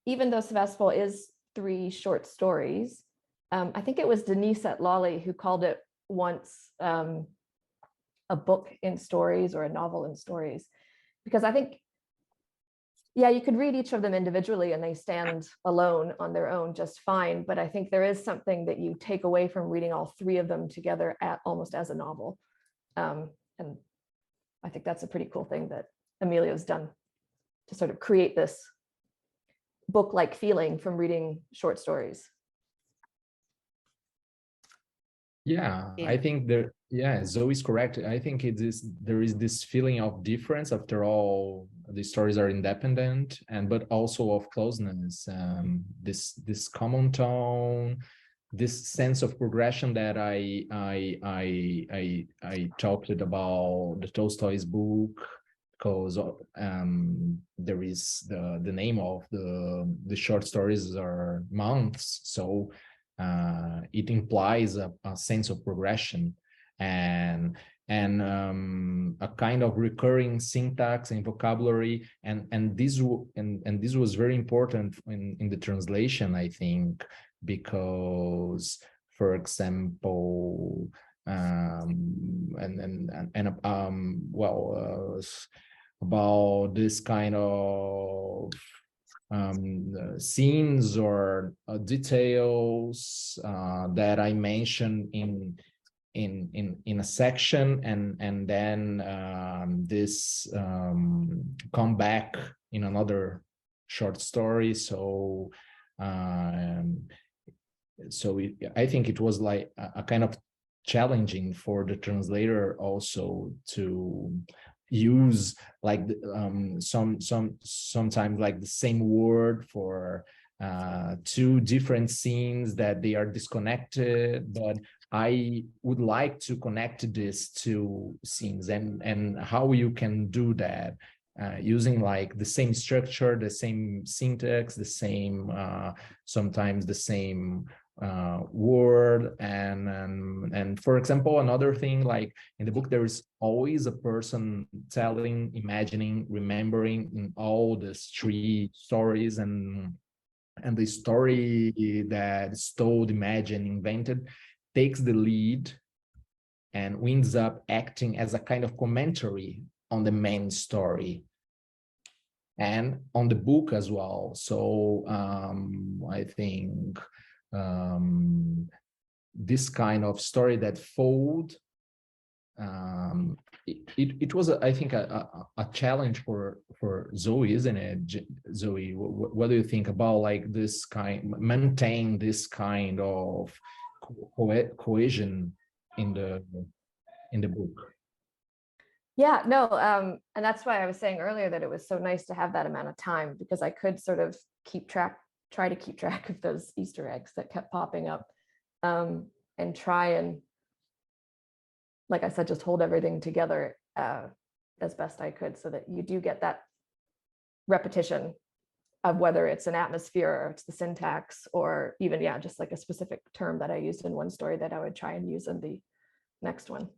even though Sevastopol is 3 short stories, I think it was Denise at Lolli who called it once a book in stories or a novel in stories, because I think, yeah, you could read each of them individually and they stand alone on their own just fine. But I think there is something that you take away from reading all 3 of them together almost as a novel. And I think that's a pretty cool thing that Emilio's done to sort of create this book-like feeling from reading short stories. Yeah, I think Zoe is correct. I think there is this feeling of difference. After all, the stories are independent, but also of closeness. This common tone, this sense of progression that I talked about the Tolstoy's book, because there is the name of the short stories are months, so it implies a sense of progression and a kind of recurring syntax and vocabulary, and this was very important in the translation, I think, because, for example, about this kind of scenes or details that I mentioned in a section, and then this come back in another short story. So I think it was like a kind of challenging for the translator also to use like sometimes like the same word for 2 different scenes that they are disconnected, but I would like to connect these 2 scenes, and how you can do that using like the same structure, the same syntax, the same sometimes the same word, and for example, another thing, like in the book there is always a person telling, imagining, remembering in all these 3 stories, and the story that is told, imagined, invented takes the lead and winds up acting as a kind of commentary on the main story and on the book as well. So I think this kind of story that fold, it was, I think, a challenge for Zoe, isn't it? Zoe, what do you think about like this kind, maintain this kind of cohesion in the book? Yeah, no, and that's why I was saying earlier that it was so nice to have that amount of time, because I could sort of try to keep track of those Easter eggs that kept popping up, and try and, like I said, just hold everything together as best I could, so that you do get that repetition of whether it's an atmosphere or it's the syntax, or even, yeah, just like a specific term that I used in one story that I would try and use in the next one.